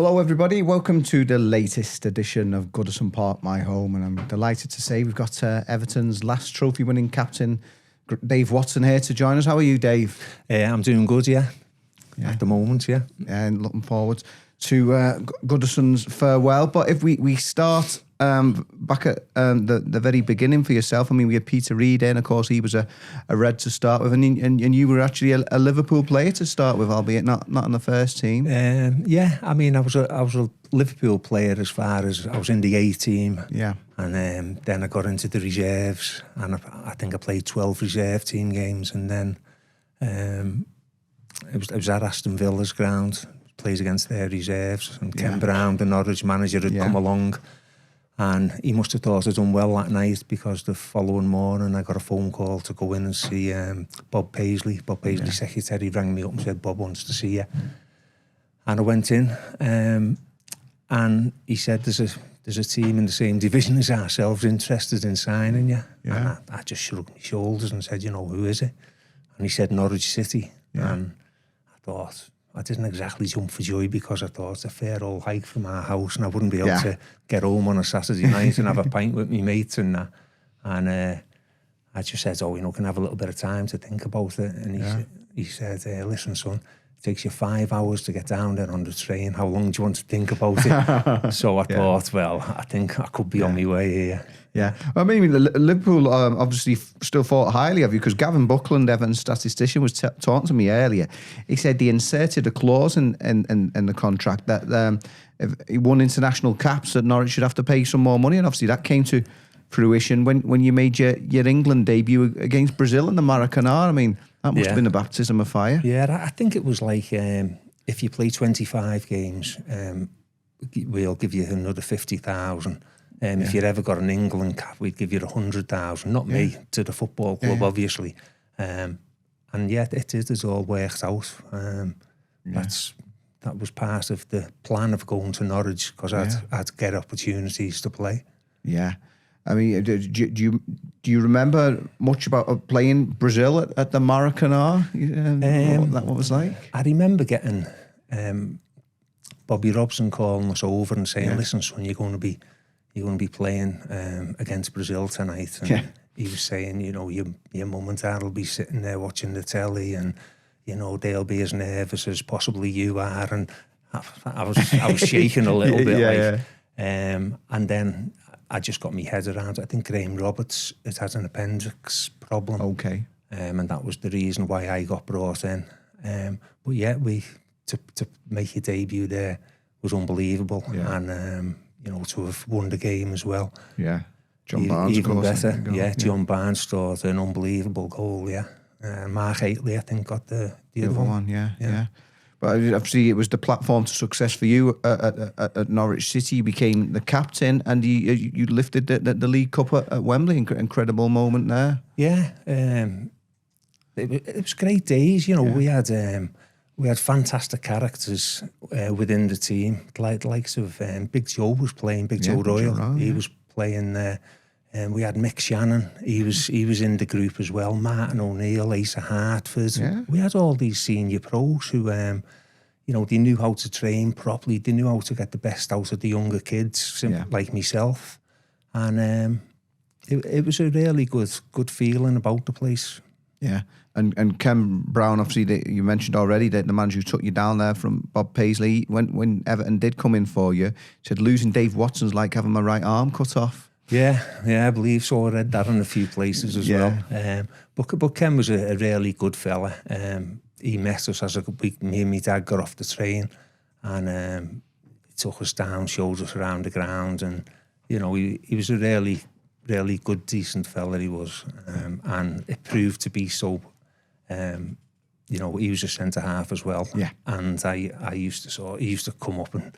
Hello everybody, welcome to the latest edition of Goodison Park, my home, and I'm delighted to say we've got Everton's last trophy winning captain, Dave Watson, here to join us. How are you, Dave? I'm doing good, at the moment, and looking forward to Goodison's farewell. But if we start back at the very beginning for yourself, I mean, we had Peter Reid in, of course, he was a Red to start with, and you were actually a Liverpool player to start with, albeit not in the first team. I mean, I was a Liverpool player as far as I was in the A team. Yeah. And then I got into the reserves, and I think I played 12 reserve team games, and then it was at Aston Villa's ground, plays against their reserves, and Ken Brown, the Norwich manager, had come along, and he must have thought I'd done well that night, because the following morning I got a phone call to go in and see Bob Paisley. Bob Paisley's secretary rang me up and said, Bob wants to see you. And I went in, and he said, there's a team in the same division as ourselves interested in signing you. And I just shrugged my shoulders and said, who is it? And he said, Norwich City. And I thought, I didn't exactly jump for joy, because I thought it's a fair old hike from our house and I wouldn't be able to get home on a Saturday night and have a pint with my mates and that. And I just said, can I have a little bit of time to think about it? And he said, listen, son, it takes you 5 hours to get down there on the train. How long do you want to think about it? So I thought, well, I think I could be on my way here. Yeah, I mean, Liverpool obviously still thought highly of you, because Gavin Buckland, Everton's statistician, was talking to me earlier. He said they inserted a clause in the contract that if he won international caps, that Norwich should have to pay some more money, and obviously that came to fruition when you made your England debut against Brazil in the Maracana. I mean, that must have been a baptism of fire. Yeah, I think it was like, if you play 25 games, we'll give you another 50,000. If you ever got an England cap, we'd give you 100,000. Not me, to the football club, obviously. And it's all worked out. That was part of the plan of going to Norwich, because I'd get opportunities to play. Yeah. I mean, do you remember much about playing Brazil at the Maracana? What that was like? I remember getting Bobby Robson calling us over and saying, listen, son, you're going to be playing against Brazil tonight. And he was saying, your mum and dad will be sitting there watching the telly, and, they'll be as nervous as possibly you are. And I was shaking a little bit. And then I just got my head around it. I think Graham Roberts has an appendix problem. Okay. And that was the reason why I got brought in. But to make your debut there was unbelievable. Yeah. And, to have won the game as well. Yeah. John Barnes, even better. John Barnes scored an unbelievable goal, Mark Haitley, I think, got the other one. Yeah. But obviously it was the platform to success for you at Norwich City. You became the captain, and you lifted the League Cup at Wembley. Incredible moment there. Yeah. It was great days. We had fantastic characters within the team. Like the likes of Big Joe was playing. Joe Royle. He was playing there. And we had Mick Shannon. He was in the group as well. Martin O'Neill, Asa Hartford. Yeah. We had all these senior pros who, they knew how to train properly. They knew how to get the best out of the younger kids, like myself. And it was a really good feeling about the place. Yeah. And Ken Brown, obviously, you mentioned already that the manager who took you down there from Bob Paisley, when Everton did come in for you, said losing Dave Watson's like having my right arm cut off. Yeah, I believe so. I read that in a few places as well. But Ken was a really good fella. He met us me and my dad got off the train, and he took us down, showed us around the ground, and he was a really good, decent fella. He was, and it proved to be so. He was a centre half as well. Yeah, and I used to come up and,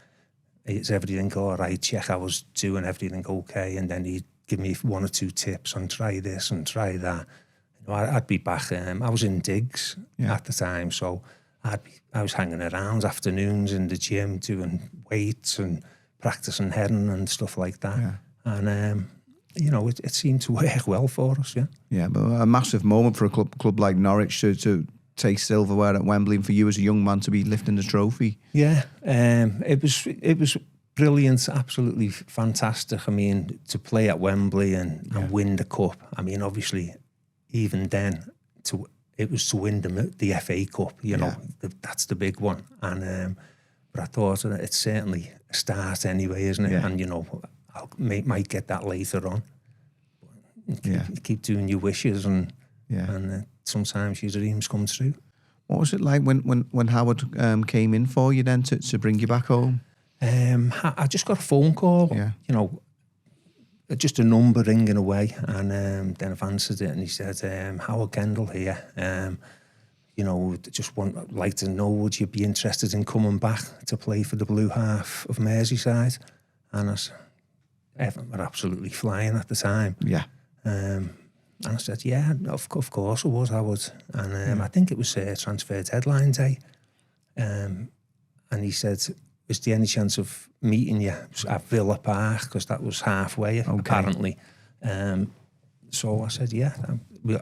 is everything all right? Check I was doing everything okay, and then he'd give me one or two tips on try this and try that. I'd be back. I was in digs at the time, so I was hanging around afternoons in the gym doing weights and practicing heading and stuff like that. Yeah. And it seemed to work well for us. Yeah. Yeah, but a massive moment for a club like Norwich to take silverware at Wembley, and for you as a young man to be lifting the trophy. Yeah, it was brilliant, absolutely fantastic. I mean, to play at Wembley and win the cup. I mean, obviously, even then, it was to win the FA Cup. You know, that's the big one. And but I thought it's certainly a start anyway, isn't it? Yeah. And you know, might get that later on. Keep doing your wishes, and sometimes your dreams come true. What was it like when Howard came in for you then to bring you back home? I just got a phone call, you know, just a number ringing away, and then I've answered it, and he said, Howard Kendall here, you know, like to know, would you be interested in coming back to play for the blue half of Merseyside? And I said, Everton were absolutely flying at the time. Yeah. And I said, yeah, of course I would. And I think it was transfer deadline day. And he said, is there any chance of meeting you at Villa Park? Because that was halfway, apparently. So I said, yeah,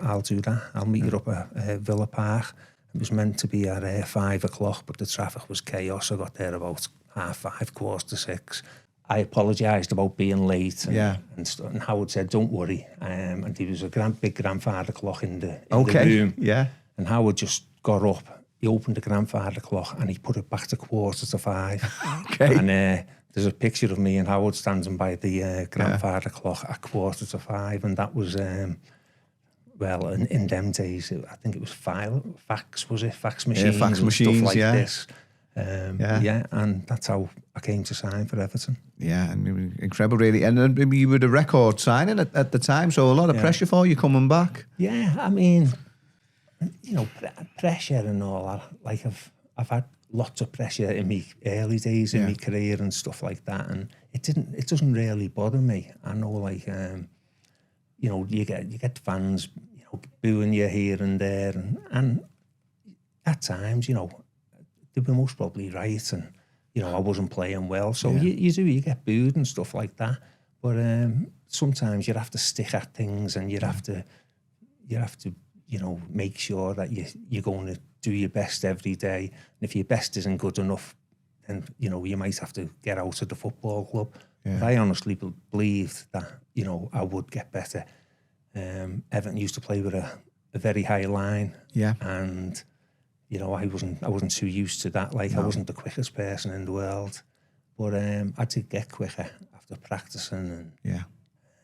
I'll do that. I'll meet you up at Villa Park. It was meant to be at 5 o'clock, but the traffic was chaos. I got there about 5:30, 5:45. I apologised about being late, and Howard said, "Don't worry." And there was a big grandfather clock in the room. Yeah. And Howard just got up. He opened the grandfather clock and he put it back to 5:45. Okay. And there's a picture of me and Howard standing by the grandfather clock at 5:45, and that was well, in them days, I think it was fax machines, fax machines, stuff like this. And that's how I came to sign for Everton. Yeah, and incredible, really. And you were the record signing at the time, so a lot of pressure for you coming back. Yeah, I mean, you know, pressure and all that. Like I've had lots of pressure in my early days in my career and stuff like that, and it doesn't really bother me. I know, like you know, you get fans, you know, booing you here and there, and at times, you know, they were most probably right, and you know, I wasn't playing well, so you get booed and stuff like that. But sometimes you have to stick at things, and you have to you know, make sure that you're going to do your best every day. And if your best isn't good enough, then you know, you might have to get out of the football club. But I honestly believed that, you know, I would get better. Everton used to play with a very high line, and you know, I wasn't too used to that. Like, I wasn't the quickest person in the world, but I did get quicker after practicing.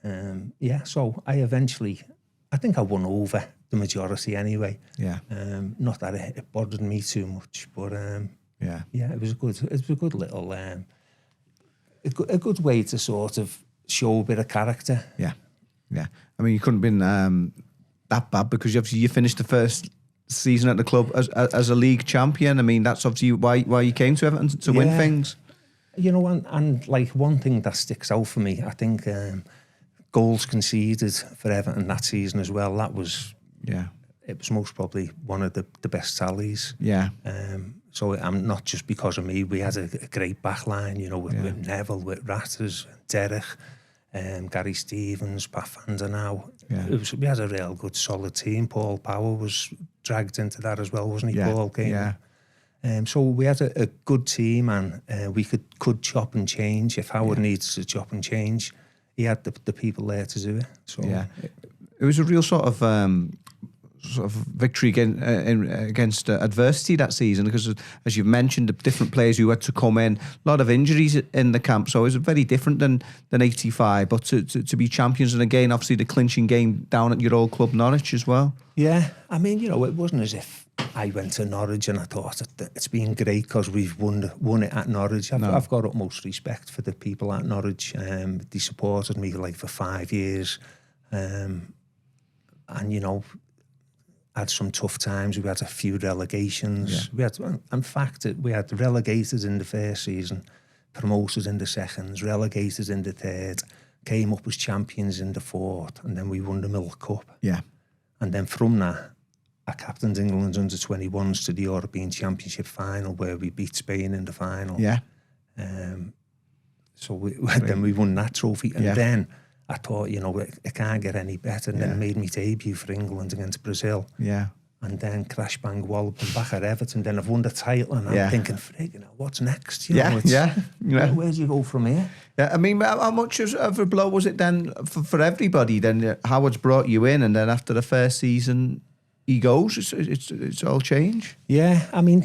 And so I think I won over the majority anyway. Not that it bothered me too much, but it was a good little a good way to sort of show a bit of character. I mean, you couldn't have been that bad, because you finished the first season at the club as a league champion. I mean, that's obviously why you came to Everton, to win things. You know, and like one thing that sticks out for me, I think goals conceded for Everton that season as well. That was it was most probably one of the best tallies. So I'm not just because of me. We had a great back line, you know, with Neville, with Ratters, Derek, Gary Stevens, Pat Vandenau. We had a real good, solid team. Paul Power was dragged into that as well, wasn't he? Paul came. So we had a good team, and we could chop and change. If Howard needs to chop and change, he had the people there to do it. So it was a real sort of victory against adversity that season, because as you've mentioned, the different players who had to come in, a lot of injuries in the camp, so it was very different than 85, but to be champions, and again obviously the clinching game down at your old club Norwich as well. I mean, you know, it wasn't as if I went to Norwich and I thought it's been great because we've won it at Norwich. I've got utmost respect for the people at Norwich. They supported me like for 5 years, and you know, had some tough times. We had a few relegations. We had relegated in the first season, promoted in the second, relegated in the third, came up as champions in the fourth, and then we won the Milk Cup. And then from that, I captained England's under-21s to the European Championship final, where we beat Spain in the final. So then we won that trophy, and then I thought, you know, it can't get any better, and then made me debut for England against Brazil. and then crash bang wallop and back at Everton. Then I've won the title, and I'm thinking, friggin' hell, what's next? You know, where do you go from here? Yeah, I mean, how much of a blow was it then for everybody? Then Howard's brought you in, and then after the first season, he goes. It's all change. Yeah, I mean,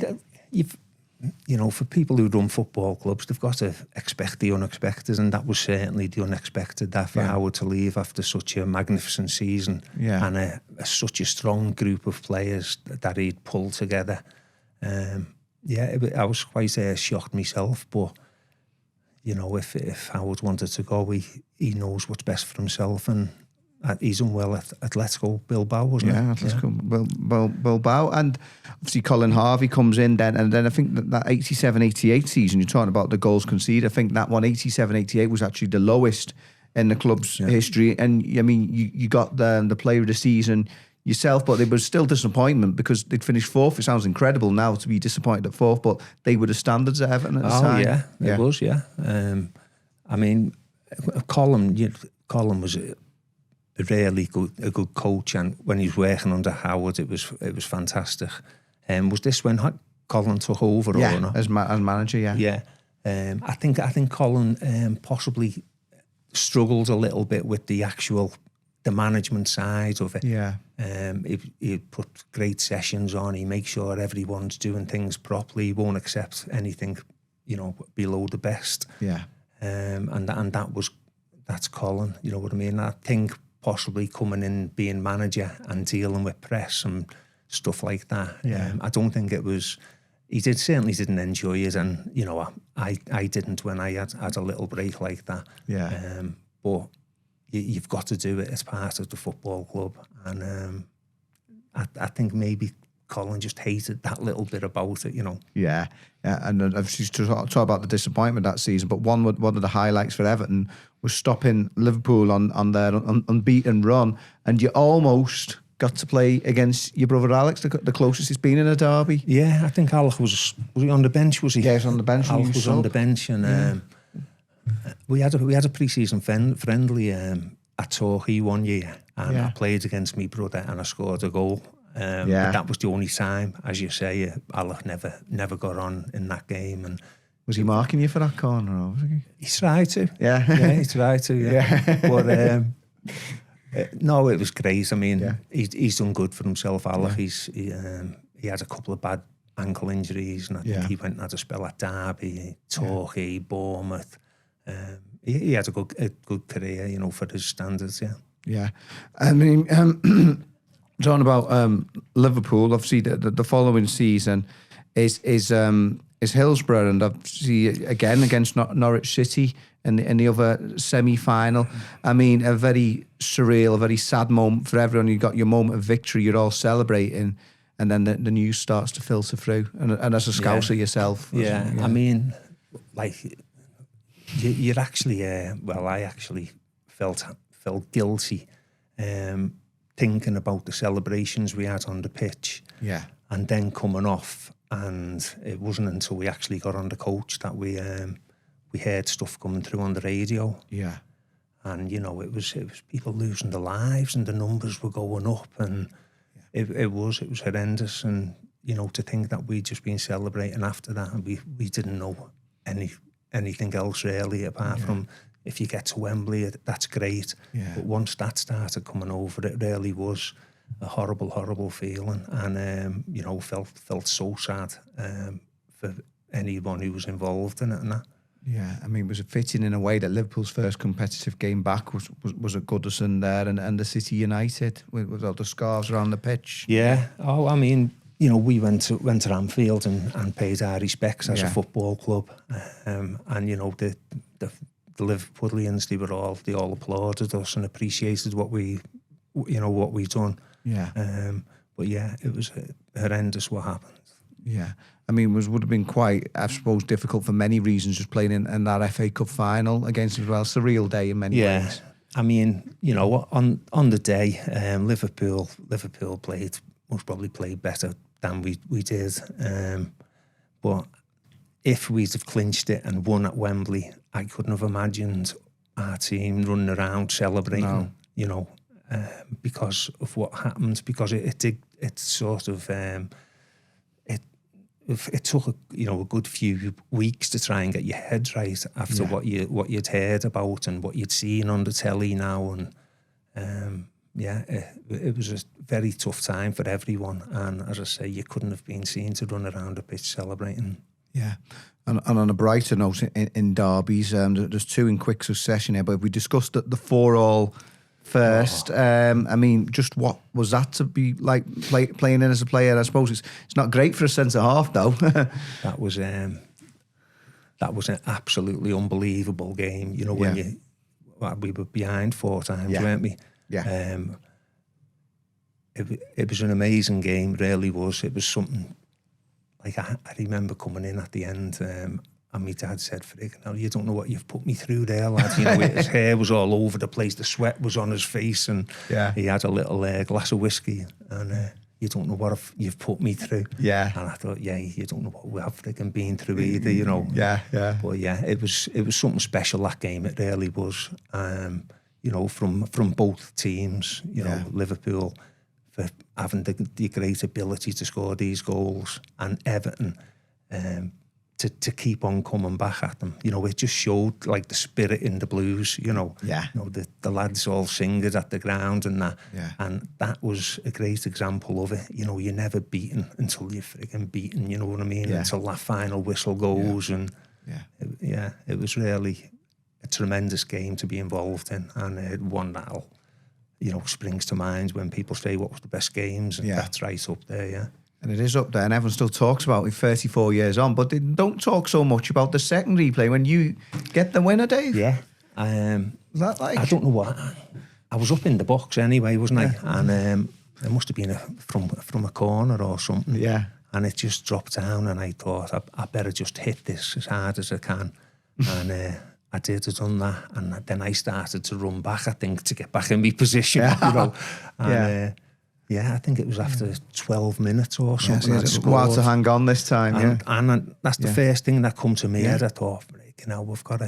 for people who run football clubs, they've got to expect the unexpected, and that was certainly the unexpected. That for Howard to leave after such a magnificent season, and such a strong group of players that he'd pulled together. I was quite shocked myself, but if Howard wanted to go, he knows what's best for himself, and he's done well at Atletico Bilbao, wasn't it? Yeah, Atletico Bilbao. And obviously Colin Harvey comes in then, and then I think that 87-88 season, you're talking about the goals conceded, I think that one, 87-88, was actually the lowest in the club's history. And I mean, you got the player of the season yourself, but it was still disappointment because they'd finished fourth. It sounds incredible now to be disappointed at fourth, but they were the standards at Everton at the time. It was. I mean, Colin was a really good coach, and when he was working under Howard, it was fantastic. Was this when Colin took over? Yeah, or not? as manager. Yeah. I think Colin possibly struggled a little bit with the management side of it. Yeah. He put great sessions on. He makes sure everyone's doing things properly. He won't accept anything, below the best. Yeah. And that's Colin. You know what I mean? I think possibly coming in, being manager and dealing with press and stuff like that. Yeah. I don't think it was. He certainly didn't enjoy it, and I didn't when I had a little break like that. Yeah. But you've got to do it as part of the football club, and I think maybe Colin just hated that little bit about it, Yeah, and obviously to talk about the disappointment that season, but one of the highlights for Everton was stopping Liverpool on their unbeaten run, and you almost got to play against your brother Alex, the closest he's been in a derby. Yeah, I think Alex was he on the bench? Was he? Yeah, he was on the bench. Alex was on the bench, and we had a pre-season friendly at Torquay one year, and I played against my brother, and I scored a goal. But that was the only time, as you say, Alec never got on in that game. And was he marking you for that corner? Or was he? He tried to. Yeah, he tried to. Yeah. But no, it was great. I mean, he's done good for himself, Alec. Yeah. He had a couple of bad ankle injuries, and I think he went and had a spell at Derby, Torquay, Bournemouth. He had a good career, for his standards. Yeah. Yeah, I mean. Talking about Liverpool, obviously the following season is Hillsborough, and obviously again against Norwich City in the other semi-final. I mean, a very surreal, a very sad moment for everyone. You got your moment of victory, you're all celebrating, and then the news starts to filter through. And as a Scouser yourself, I mean, like you're actually, I actually felt guilty. Thinking about the celebrations we had on the pitch, and then coming off, and it wasn't until we actually got on the coach that we heard stuff coming through on the radio. Yeah, and it was people losing their lives, and the numbers were going up, and it was horrendous, and to think that we'd just been celebrating after that, and we didn't know anything else really apart from. If you get to Wembley, that's great. Yeah. But once that started coming over, it really was a horrible, horrible feeling, and felt so sad for anyone who was involved in it and that. Yeah, I mean, was it fitting in a way that Liverpool's first competitive game back was at Goodison there, and the City United with all the scarves around the pitch? Yeah. Oh, I mean, we went to Anfield and paid our respects as a football club, and the Liverpoolians, they all applauded us and appreciated what we've done. Yeah. But it was horrendous what happened. Yeah. I mean, would have been quite, I suppose, difficult for many reasons, just playing in that FA Cup final against as well. Surreal day in many ways. I mean, on the day, Liverpool most probably played better than we did. But if we'd have clinched it and won at Wembley, I couldn't have imagined our team running around celebrating, because of what happened, because it sort of it took a good few weeks to try and get your head right after what you'd heard about and what you'd seen on the telly now, and it was a very tough time for everyone. And as I say, you couldn't have been seen to run around the pitch celebrating. Yeah. And on a brighter note, in derbies, there's two in quick succession here, but we discussed the 4-4 first. I mean, just what was that to be like playing in as a player? I suppose it's not great for a centre half, though. That was an absolutely unbelievable game. You know, when we were behind 4 times, weren't we? Yeah. It was an amazing game, really was. It was something. Like, I remember coming in at the end, and my dad said, "Friggin' you don't know what you've put me through there, lad." You know, his hair was all over the place, the sweat was on his face, and he had a little glass of whiskey, and you don't know what you've put me through. Yeah. And I thought, you don't know what we have friggin' been through either, you know. Yeah. But it was something special, that game. It really was. You know, from both teams, you know, Liverpool for having the great ability to score these goals, and Everton to keep on coming back at them. You know, it just showed like the spirit in the Blues, you know. Yeah. You know, the lads all singing at the ground and that. Yeah. And that was a great example of it. You know, you're never beaten until you're frigging beaten, you know what I mean? Yeah. Until that final whistle goes. And it was really a tremendous game to be involved in, and one that'll, you know, springs to mind when people say what was the best games, and that's right up there, And it is up there, and everyone still talks about it 34 years on, but they don't talk so much about the second replay when you get the winner, Dave. Yeah. Was that like? I don't know what. I was up in the box anyway, wasn't I? And it must have been from a corner or something. Yeah. And it just dropped down, and I thought, I better just hit this as hard as I can. And I did have done that, and then I started to run back, I think, to get back in my position, you know. And, I think it was after 12 minutes or something. It's wild to hang on this time, and that's the first thing that come to me head. I thought, you know, we've got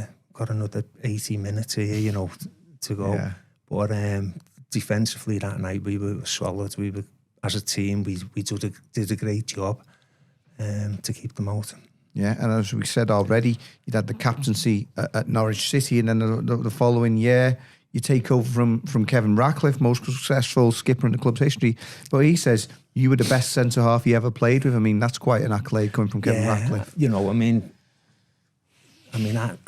another 80 minutes here, you know, to go. Yeah. But defensively that night, we were solid. We were, as a team, we did a great job to keep them out. Yeah, and as we said already, you'd had the captaincy at Norwich City, and then the following year you take over from Kevin Ratcliffe, most successful skipper in the club's history. But he says you were the best centre half he ever played with. I mean, that's quite an accolade coming from Kevin Ratcliffe. You know, I mean,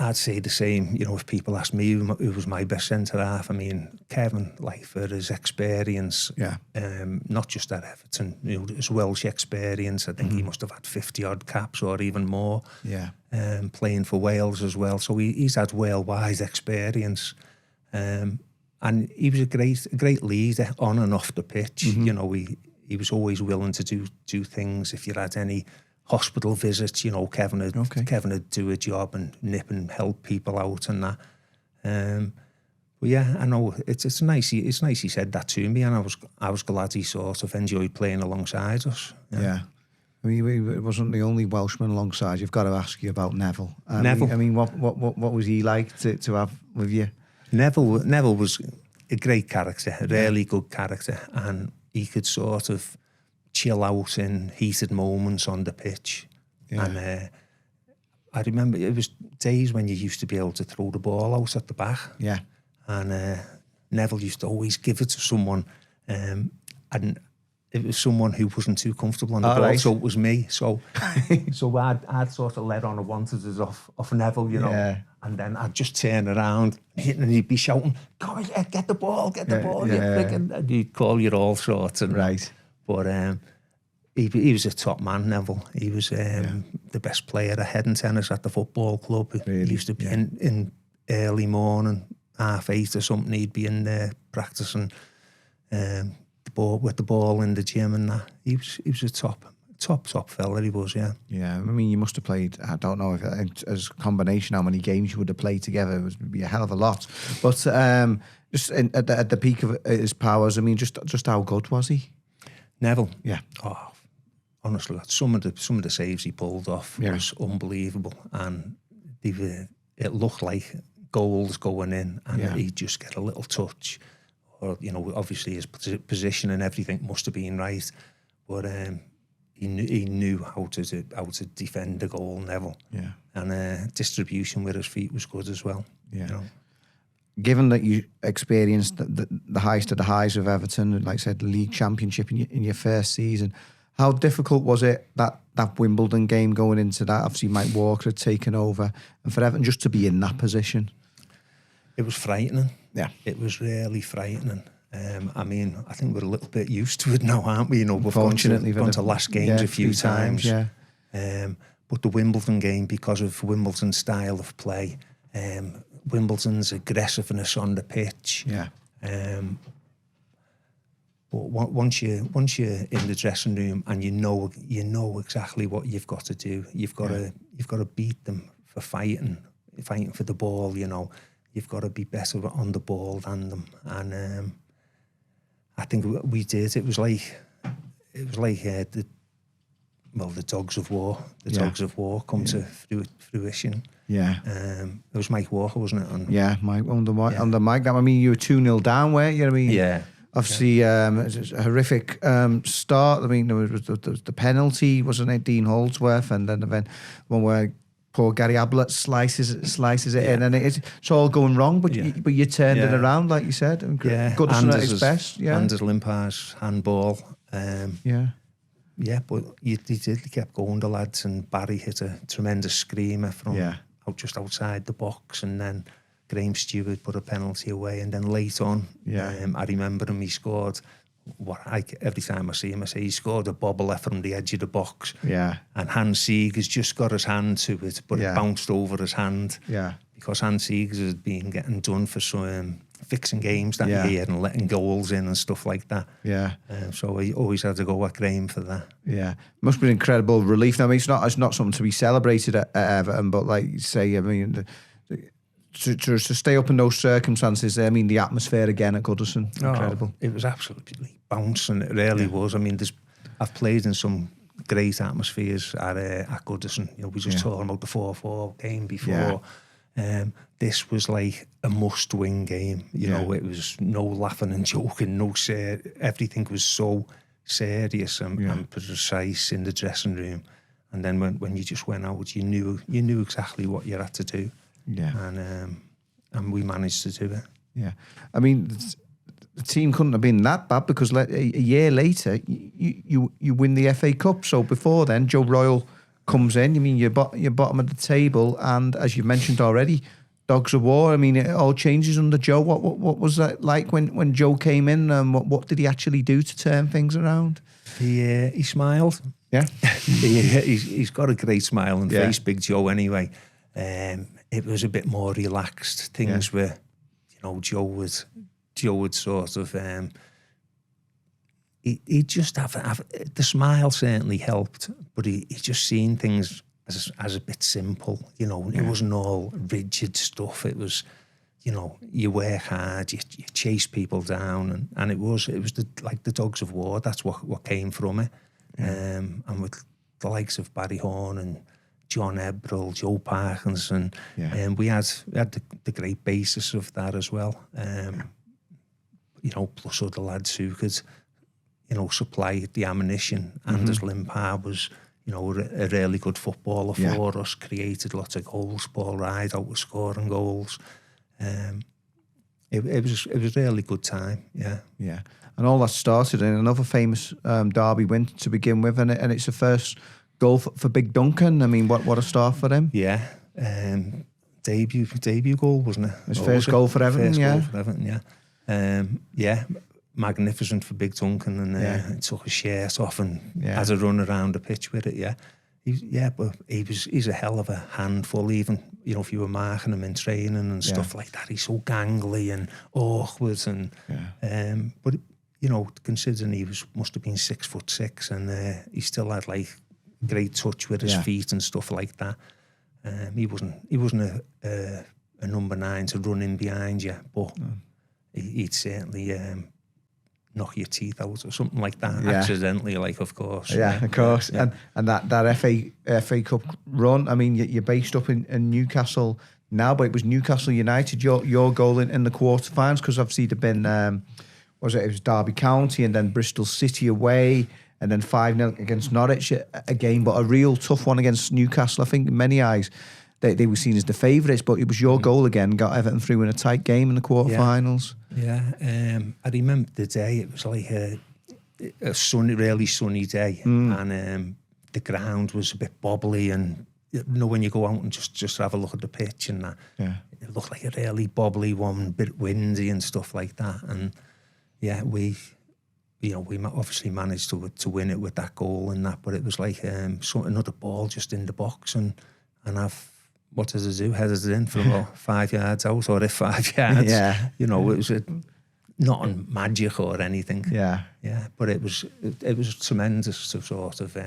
I'd say the same. You know, if people ask me who was my best centre half, I mean, Kevin, like, for his experience, not just at Everton, you know, his Welsh experience. I think he must have had 50 odd caps or even more. Yeah, playing for Wales as well. So he's had worldwide experience, and he was a great leader on and off the pitch. You know, he was always willing to do things. If you had any hospital visits, you know, Kevin would do a job and nip and help people out and that. But yeah, I know it's nice. It's nice he said that to me, and I was glad he sort of enjoyed playing alongside us. Yeah. I mean, it wasn't the only Welshman alongside. You've got to ask you about Neville. Neville. I mean, what was he like to have with you? Neville was a great character, a really good character, and he could sort of chill out in heated moments on the pitch. And I remember it was days when you used to be able to throw the ball out at the back. Yeah. And Neville used to always give it to someone, and it was someone who wasn't too comfortable on the ball, right. So it was me. So I'd sort of let on I wanted it off Neville, you know. And then I'd just turn around and he'd be shouting, "Come on, get the ball, get the ball." And he'd call you all sorts. And, right. But he was a top man, Neville. He was the best player ahead in tennis at the football club. Really? He used to be in early morning, 8:30 or something. He'd be in there practicing with the ball in the gym and that. He was a top fella, he was, yeah. Yeah, I mean, you must have played, I don't know, if as a combination, how many games you would have played together. It would be a hell of a lot. But just at the peak of his powers, I mean, just how good was he? Neville? Yeah. Oh, honestly, some of the saves he pulled off was unbelievable. And it looked like goals going in, and he'd just get a little touch, or obviously his position and everything must have been right, but he knew how to defend the goal, Neville. Yeah. And distribution with his feet was good as well. Yeah. Given that you experienced the highest of the highs of Everton, like I said, the league championship in your first season, how difficult was it that Wimbledon game going into that? Obviously, Mike Walker had taken over, and for Everton just to be in that position. It was frightening. Yeah. It was really frightening. I mean, I think we're a little bit used to it now, aren't we? We've gone to last games a few times. Yeah. But the Wimbledon game, because of Wimbledon's style of play, Wimbledon's aggressiveness on the pitch. Yeah. But once you're in the dressing room and you know exactly what you've got to do, you've got to beat them for fighting for the ball. You've got to be better on the ball than them, and I think we did. It was like the dogs of war. Dogs of war come to fruition. Yeah. It was Mike Walker, wasn't it? Mike on the mic. I mean, you were 2-0 down, weren't you? I mean, yeah. Obviously, it was a horrific start. I mean, there was the penalty, wasn't it, Dean Holdsworth, and then one where poor Gary Ablett slices it in, and it's all going wrong. But you turned it around, like you said. Goodison at his best. Yeah. Anders Limpar's handball. But he kept going, the lads, and Barry hit a tremendous screamer from just outside the box, and then Graham Stewart put a penalty away, and then late on, I remember him, he scored, every time I see him, I say he scored a bobbler from the edge of the box. Yeah. And Hans Seegers just got his hand to it, but it bounced over his hand. Yeah. Because Hans Seegers had been getting done for some fixing games that year and letting goals in and stuff like that. Yeah. So he always had to go at Graham for that. Yeah. Must be an incredible relief. Now, I mean, it's not something to be celebrated at Everton, but like you say, I mean, to stay up in those circumstances, I mean, the atmosphere again at Goodison, incredible. It was absolutely bouncing. It really was. I mean, I've played in some great atmospheres at Goodison. We just talking about the 4-4 game before. This was like a must-win game. You know, it was no laughing and joking, everything was so serious and precise in the dressing room. And then when you just went out, you knew exactly what you had to do. Yeah, and we managed to do it. Yeah, I mean, the team couldn't have been that bad because a year later you win the FA Cup. So before then, Joe Royle comes in. I mean, you're bottom of the table, and as you mentioned already, dogs of war. I mean, it all changes under Joe. What was that like when Joe came in? What did he actually do to turn things around? He smiled. Yeah, he's got a great smile and face, Big Joe. Anyway. It was a bit more relaxed. Things were, Joe would sort of, he'd just have the smile certainly helped, but he just seen things as a bit simple. It wasn't all rigid stuff. It was, you work hard, you chase people down, and it was like the dogs of war. That's what came from it. And with the likes of Barry Horn and John Ebrell, Joe Parkinson, and we had the great basis of that as well. Plus other lads who could, supply the ammunition. Anders Limpar was, a really good footballer for us. Created lots of goals. Paul Rideout was scoring goals. It was a really good time. Yeah, yeah. And all that started in another famous derby win to begin with, and it's the first goal for Big Duncan. I mean, what a start for him. Yeah. Debut goal, wasn't it? His first goal for Everton, goal for Everton, yeah. Magnificent for Big Duncan, and he took his shirt off and had a run around the pitch with it, but he's a hell of a handful, even, if you were marking him in training and stuff like that. He's so gangly and awkward, and but, considering he must have been 6'6", and he still had like great touch with his feet and stuff like that. He wasn't a number 9 to run in behind you, but he'd certainly knock your teeth out or something like that accidentally, like, of course. Yeah, of course. Yeah. And that FA Cup run, I mean, you're based up in Newcastle. now, but it was Newcastle United, your goal in the quarterfinals, because obviously there'd been, it was Derby County and then Bristol City away, and then 5-0 against Norwich again, but a real tough one against Newcastle. I think in many eyes, they were seen as the favourites, but it was your goal again, got Everton through in a tight game in the quarterfinals. I remember the day, it was like a really sunny day, and the ground was a bit bobbly, and when you go out and just have a look at the pitch and that, it looked like a really bobbly one, a bit windy and stuff like that. And we obviously managed to win it with that goal and that, but it was like another ball just in the box, and what does it do? Headers it in from about 5 yards out, or if 5 yards. It was not magic or anything. But it was tremendous to sort of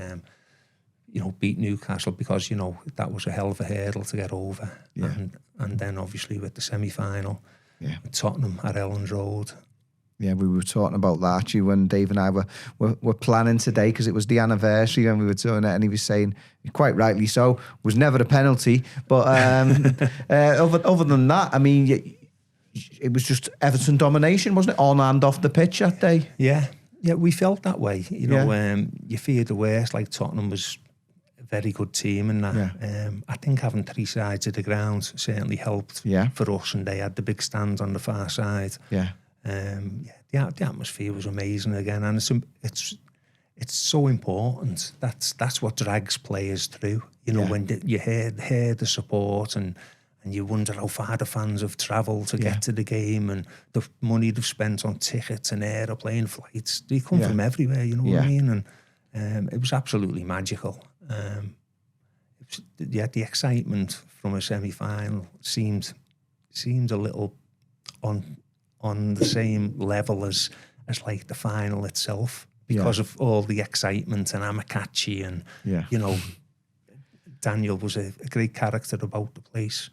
beat Newcastle, because that was a hell of a hurdle to get over. And then obviously with the semi-final, Tottenham at Elland Road. Yeah, we were talking about that actually when Dave and I were planning today, because it was the anniversary when we were doing it, and he was saying, quite rightly so, was never a penalty. But other than that, I mean, it was just Everton domination, wasn't it? On and off the pitch that day. Yeah, we felt that way. You feared the worst, like Tottenham was a very good team, and that. I think having three sides of the ground certainly helped for us, and they had the big stand on the far side. The atmosphere was amazing again, and it's so important. That's what drags players through. When you hear the support, and you wonder how far the fans have travelled to get to the game, and the money they've spent on tickets and aeroplane flights. They come from everywhere, you know what I mean? And it was absolutely magical. The excitement from a semi-final seemed a little on the same level as like the final itself, because of all the excitement and Amakachi, and Daniel was a great character about the place,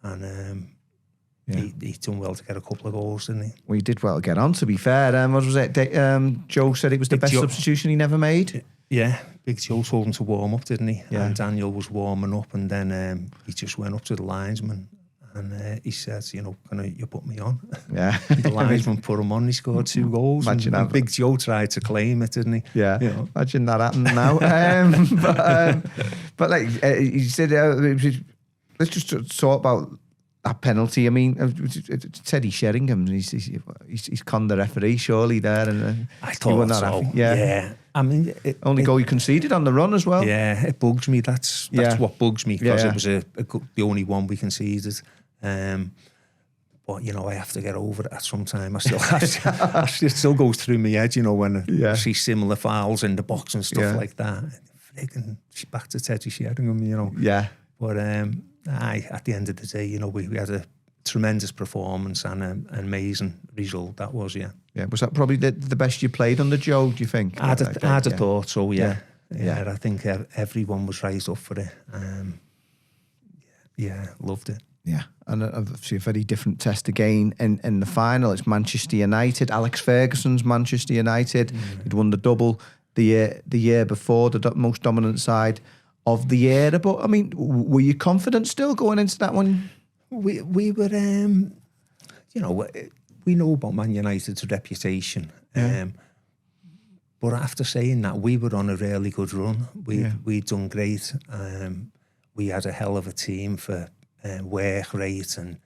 and he done well to get a couple of goals, didn't he? Well, he did well to get on, to be fair. What was it? Joe said it was the best substitution he never made. Yeah, Big Joe told him to warm up, didn't he? And Daniel was warming up, and then he just went up to the linesman. And he says, can you put me on? Yeah. The linesman put him on. He scored 2 goals. Imagine and Big Joe tried to claim it, didn't he? Yeah. Imagine that happening now. But like he said, let's just talk about that penalty. I mean, Teddy Sheringham, he's conned the referee surely there, and I thought so. Yeah. I mean, only goal you conceded on the run as well. Yeah, it bugs me. That's what bugs me, because it was the only one we conceded. But I have to get over it at some time. I still have to, it still goes through my head, when I see similar fouls in the box and stuff like that. Friggin' back to Teddy Sheringham, Yeah. But at the end of the day, we had a tremendous performance and an amazing result. That was, Yeah, was that probably the best you played under Joe, do you think? I'd have thought so, yeah. I think everyone was right up for it. Loved it. Yeah, and obviously a very different test again in the final. It's Manchester United. Alex Ferguson's Manchester United. He'd won the double the year before, the most dominant side of the era. But I mean, were you confident still going into that one? We were, we know about Man United's reputation. But after saying that, we were on a really good run. We'd done great. We had a hell of a team for work rate and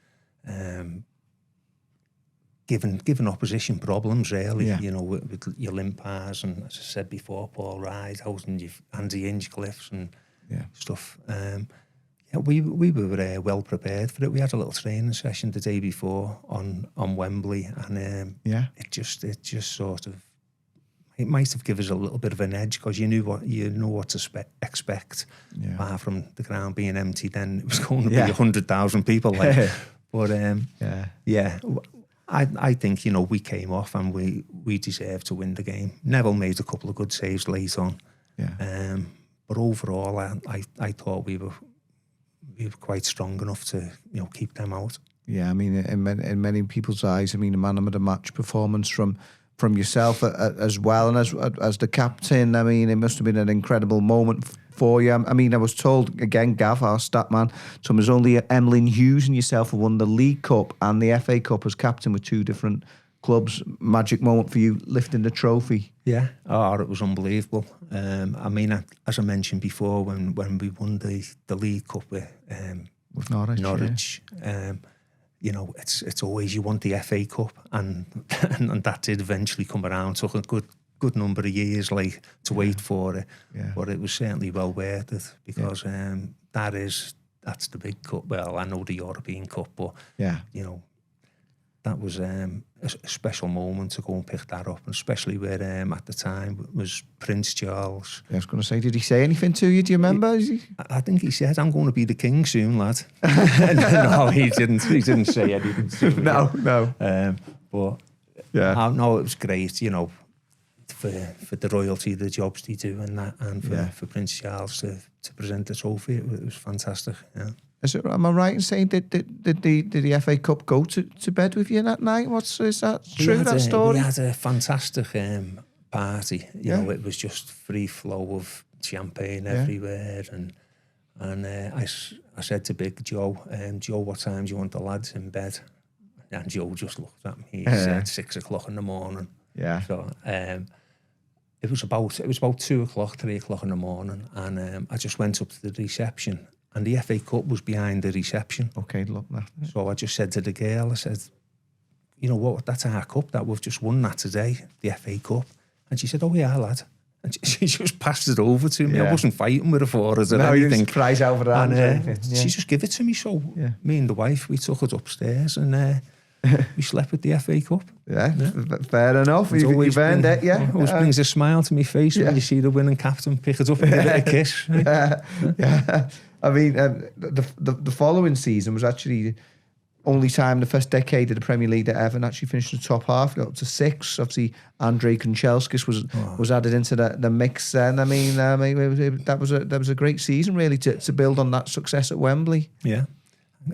given opposition problems, really. With your Limpars and, as I said before, Paul Rideout and Andy Hinchcliffe and stuff. We were well prepared for it. We had a little training session the day before on Wembley, and it just sort of, it might have given us a little bit of an edge, because you know what to expect. Apart from the ground being empty, then it was going to be 100,000 people. But I think we came off and we deserved to win the game. Neville made a couple of good saves late on. But overall, I thought we were quite strong enough to keep them out. Yeah, I mean, in many people's eyes, I mean, a man of the match performance from yourself as well, and as the captain. I mean, it must have been an incredible moment for you. I mean, I was told, again, Gav, our stat man, so it was only Emlyn Hughes and yourself who won the League Cup and the FA Cup as captain with 2 different clubs. Magic moment for you, lifting the trophy. Yeah, it was unbelievable. I mean, as I mentioned before, when we won the League Cup with Norwich, you know, it's always you want the FA Cup, and that did eventually come around. Took a good number of years like to wait for it, but it was certainly well worth it because that's the big cup. Well, I know the European Cup, but you know, that was a special moment to go and pick that up, and especially where at the time it was Prince Charles. I was going to say, did he say anything to you? Do you remember? I think he said, "I'm going to be the king soon, lad." No, he didn't. He didn't say anything to me. No. But no, it was great. You know, for the royalty, the jobs they do, and that, and for Prince Charles to present the trophy, it was fantastic. Yeah. Am I right in saying did the FA Cup go to bed with you that night? Is that true? That story? We had a fantastic party. You know, it was just free flow of champagne everywhere, and I said to Big Joe, Joe, what time do you want the lads in bed? And Joe just looked at me. He said 6 o'clock in the morning. Yeah. So it was about 2 o'clock, 3 o'clock in the morning, and I just went up to the reception. And the FA Cup was behind the reception. Okay, look that. So I just said to the girl, I said, you know what, that's our cup, that we've just won that today, the FA Cup. And she said, oh yeah, lad. And she just passed it over to me. I wasn't fighting with her for it or anything. No, prize over that. And she just gave it to me. So me and the wife, we took it upstairs and we slept with the FA Cup. Yeah. Fair enough. You've earned it, It always brings a smile to my face when you see the winning captain pick it up and give it a kiss. Yeah. I mean, the following season was actually the only time the first decade of the Premier League that Everton actually finished in the top half, got up to 6. Obviously, Andrei Kanchelskis was added into the mix then. I mean, that was a great season really to build on that success at Wembley. Yeah.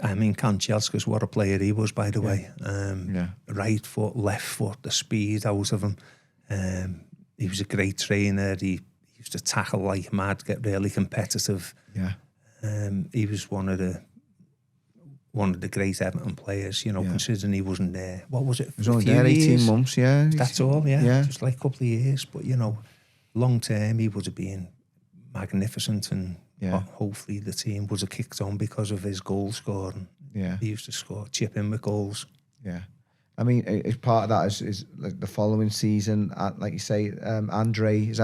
I mean, Kanchelskis, what a player he was, by the way. Right foot, left foot, the speed out of him. He was a great trainer. He used to tackle like mad, get really competitive. Yeah. He was one of the great Everton players, you know, considering he wasn't there. What was it? He was only there 18 months, yeah. That's all, just like a couple of years. But, you know, long term, he would have been magnificent, and hopefully the team would have kicked on because of his goal scoring. Yeah. He used to chip in with goals. Yeah. I mean, as part of that is like the following season, like you say, Andre is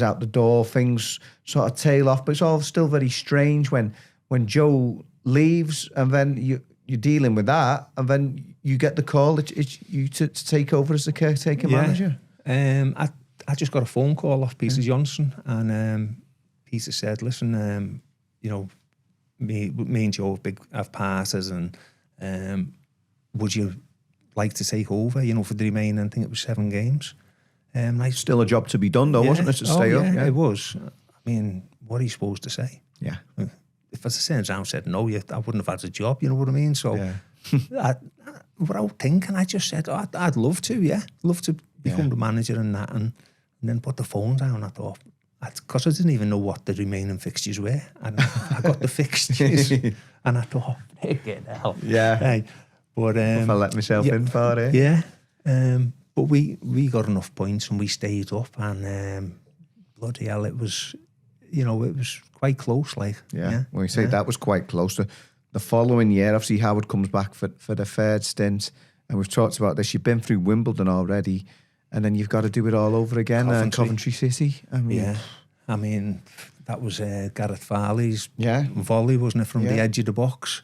out the door. Things sort of tail off, but it's all still very strange when Joe leaves, and then you're dealing with that, and then you get the call it's you to take over as the caretaker manager. I just got a phone call off Peter Johnson, and Peter said, "Listen, you know, me and Joe have passes, and would you like to take over, you know, for the remaining, I think it was 7 games. Still a job to be done though, wasn't it, to stay up? Yeah, it was. I mean, what are you supposed to say? Yeah. If I said no, I wouldn't have had a job, you know what I mean? So without thinking, I just said, I'd love to, love to become the manager and that, and then put the phone down. I thought, because I didn't even know what the remaining fixtures were, and I got the fixtures, and I thought, get the hell. Yeah. Hey, but if I let myself in for it. Yeah. But we got enough points and we stayed up, and bloody hell, it was, you know, it was quite close. Like, when you say that was quite close. The following year, obviously, Howard comes back for the 3rd stint, and we've talked about this. You've been through Wimbledon already, and then you've got to do it all over again. Coventry City. I mean, that was Gareth Farley's volley, wasn't it, from the edge of the box?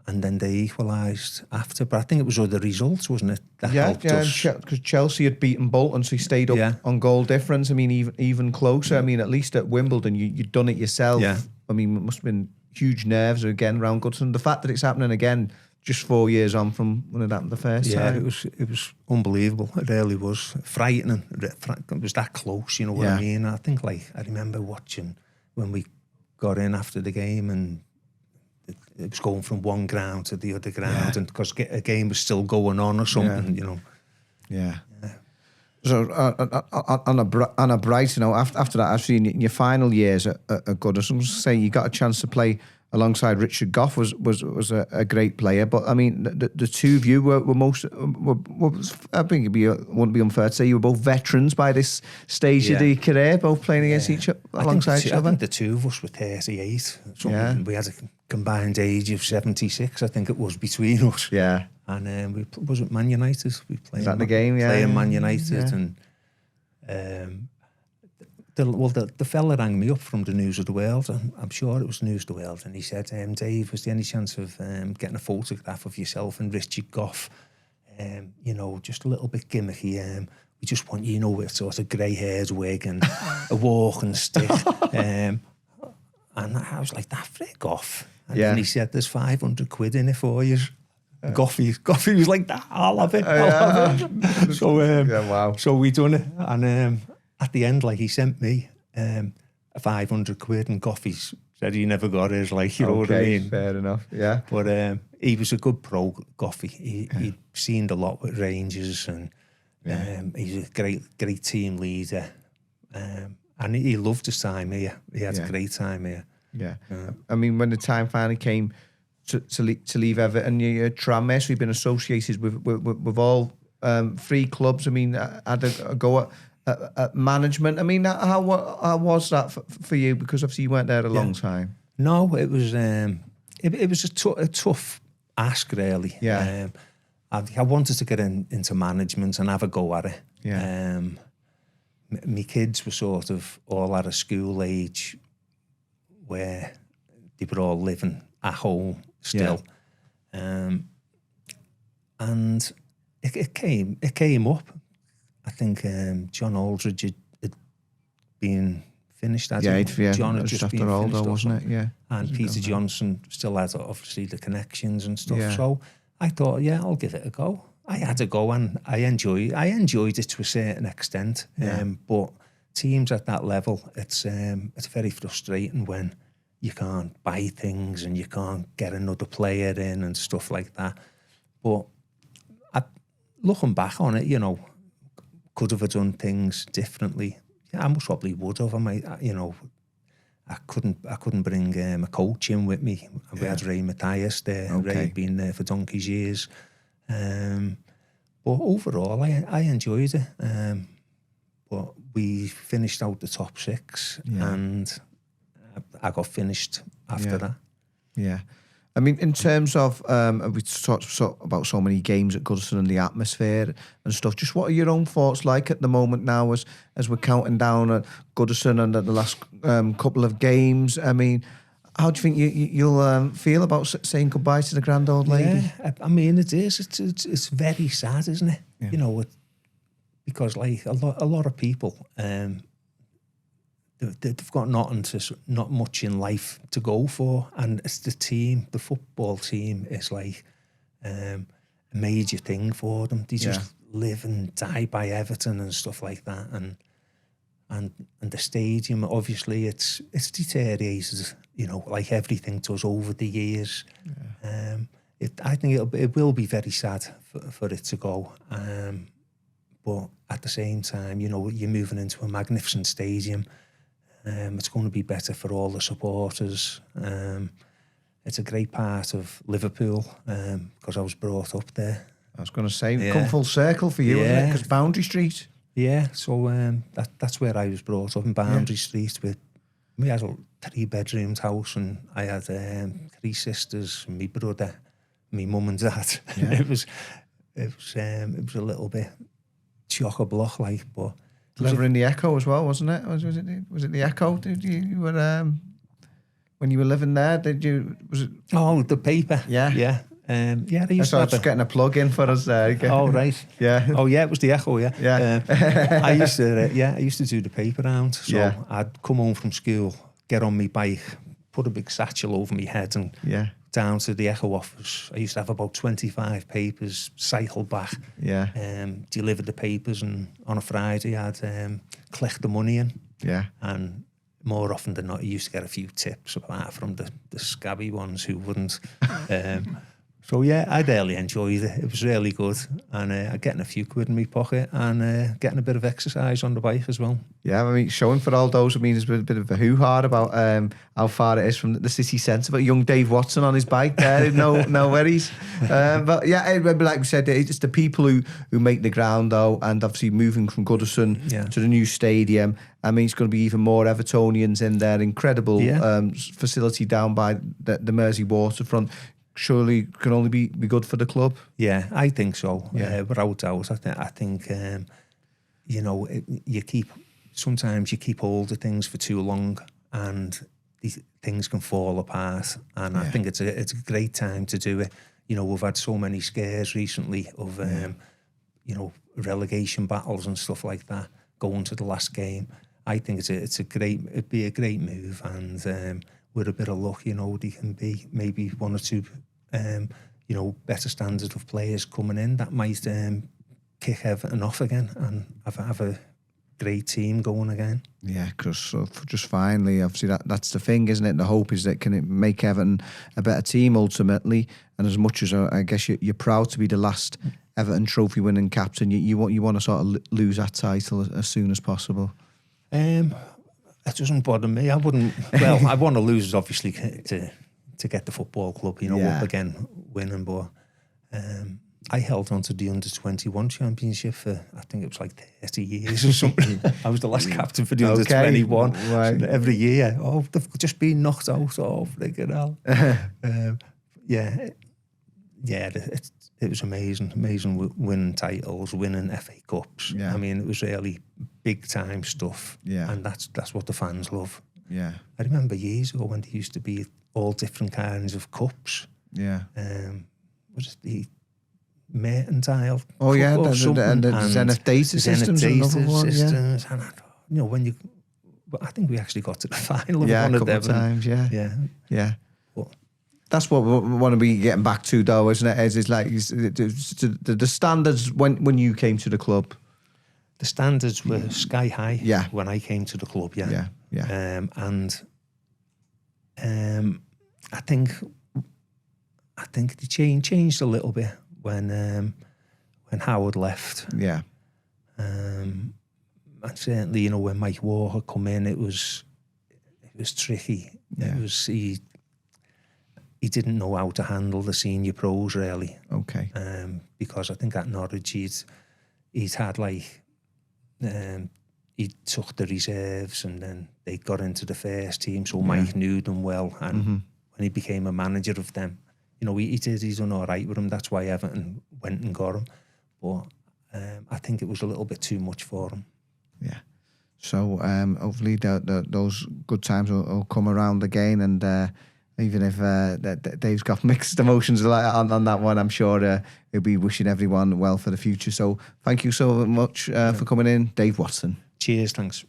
And then they equalised after. But I think it was other results, wasn't it? That helped us. Because Chelsea had beaten Bolton, so he stayed up on goal difference. I mean, even closer. I mean, at least at Wimbledon, you'd done it yourself. Yeah. I mean, it must have been huge nerves again around Goodison. The fact that it's happening again just 4 years on from when it happened the first time. Yeah, it was unbelievable. It really was. Frightening. It was that close, you know what I mean? I think, like, I remember watching when we got in after the game, and it was going from one ground to the other ground, and because a game was still going on or something, you know. Yeah. So on a bright, after that, actually, in your final years at Goodison, say you got a chance to play alongside Richard Gough was a great player. But I mean, the two of you were I think wouldn't be unfair to say you were both veterans by this stage of the career, both playing against each other, alongside each other. I think the two of us were 38. We had a combined age of 76. I think it was between us. Yeah. And we was it Man United? We played. Is that the game? Yeah. Playing Man United and. The fella rang me up from the News of the World, and I'm sure it was News of the World, and he said, Dave, was there any chance of getting a photograph of yourself and Richard Gough? Just a little bit gimmicky. We just want you, with sort of grey-haired wig and a walking stick. And I was like, that for it, Gough? And then he said, there's 500 quid in it for you. Goughy was like, I'll have it. So, wow. So we done it, and at the end, like, he sent me a 500 quid, and Goughy said he never got his, like, you know what I mean? Fair enough, yeah. But he was a good pro, Goughy. He'd seen a lot with Rangers, and he's a great team leader. And he loved his time here. He had a great time here. Yeah. I mean, when the time finally came to leave Everton, your Tranmere, we've been associated with all 3 clubs. I mean, had a go at management. I mean, how was that for you? Because obviously you weren't there a long time. No, it was it was a tough ask, really. Yeah. I wanted to get into management and have a go at it. Yeah. My kids were sort of all at a school age where they were all living at home still. Yeah. And it came up. I think John Aldridge had been finished. John had just been finished, wasn't it? Yeah. And Peter Johnson still had, obviously, the connections and stuff. Yeah. So I thought, I'll give it a go. I had a go, and I enjoyed it to a certain extent. Yeah. But teams at that level, it's very frustrating when you can't buy things and you can't get another player in and stuff like that. But looking back on it, could have done things differently. Yeah, I most probably would have. I couldn't bring a coach in with me. We had Ray Matthias there. Okay. Ray had been there for donkey's years. But overall, I enjoyed it. But we finished out the top 6, and I got finished after that. Yeah. I mean, in terms of, we talked about so many games at Goodison and the atmosphere and stuff. Just what are your own thoughts like at the moment now as we're counting down at Goodison and at the last couple of games? I mean, how do you think you'll feel about saying goodbye to the grand old lady? Yeah, I mean, it is. It's very sad, isn't it? Yeah. Because like a lot of people, they've got not much in life to go for, and it's the football team is like a major thing for them. They just live and die by Everton and stuff like that, and the stadium, obviously it's deteriorated, like everything does over the years. Yeah. I think it will be very sad for it to go, but at the same time, you're moving into a magnificent stadium. It's going to be better for all the supporters. It's a great part of Liverpool because I was brought up there. I was going to say, come full circle for you, wasn't it? Because Boundary Street. Yeah, so that's where I was brought up, in Boundary Street. We had a 3-bedroomed house, and I had 3 sisters, my brother, my mum and dad. Yeah. It was a little bit chock-a-block, like, but. Delivering the Echo as well, wasn't it? Was it the Echo? Did you were when you were living there? Was it? Oh, the paper. Yeah, yeah, They used to have just getting a plug in for us there. Oh right. Yeah. Oh yeah, it was the Echo. Yeah. Yeah. I used to do the paper round. So I'd come home from school, get on my bike, put a big satchel over my head, and down to the Echo office. I used to have about 25 papers, cycle back, deliver the papers, and on a Friday I'd collect the money in. Yeah. And more often than not, you used to get a few tips, apart from the scabby ones who wouldn't. So yeah, I really enjoyed it. It was really good, and getting a few quid in my pocket, and getting a bit of exercise on the bike as well. Yeah, I mean, showing for all those, I mean, there's been a bit of a hoo-ha about how far it is from the city centre. But young Dave Watson on his bike there, no worries. But yeah, like we said, it's the people who make the ground, though, and obviously moving from Goodison to the new stadium. I mean, it's going to be even more Evertonians in there. Incredible facility down by the Mersey waterfront. Surely can only be good for the club. Yeah, I think so. Without doubt, I think you know, sometimes you keep hold of things for too long, and these things can fall apart. And I think it's a great time to do it. You know, we've had so many scares recently of you know, relegation battles and stuff like that going to the last game. I think it'd be a great move, and with a bit of luck, you know, they can be maybe one or two, you know, better standard of players coming in that might kick Everton off again and have a great team going again. Yeah, because just finally, obviously that's the thing, isn't it? The hope is that can it make Everton a better team ultimately. And as much as I guess you're proud to be the last Everton trophy winning captain, you want to sort of lose that title as soon as possible. It doesn't bother me. I wouldn't. Well, I want to lose obviously to get the football club, you know, up again, winning. But I held on to the under-21 championship for, I think it was like 30 years or something. I was the last captain for the under-21. Right. Every year, they've just been knocked out. Oh, freaking hell. It was amazing winning titles, winning FA Cups. Yeah. I mean, it was really big time stuff. Yeah. And that's what the fans love. Yeah. I remember years ago when there used to be all different kinds of cups. Yeah. Was it the Mercantile? Oh yeah, and the Zenith data systems. And you know, I think we actually got to the final of one of them. Times, yeah. But that's what we want to be getting back to, though, isn't it? Is like the standards when you came to the club. The standards were sky high. Yeah. When I came to the club. Yeah. I think the changed a little bit when Howard left. Yeah. And certainly, you know, when Mike Walker come in, it was tricky. Yeah. It was he didn't know how to handle the senior pros really. Okay. Because I think at Norwich he'd had like he took the reserves and then they got into the first team, so Mike knew them well, and when he became a manager of them, you know, he's done all right with them. That's why Everton went and got him. But I think it was a little bit too much for him. Yeah. So hopefully those good times will come around again, and even if Dave's got mixed emotions on that one, I'm sure he'll be wishing everyone well for the future. So thank you so much for coming in, Dave Watson. Cheers, thanks.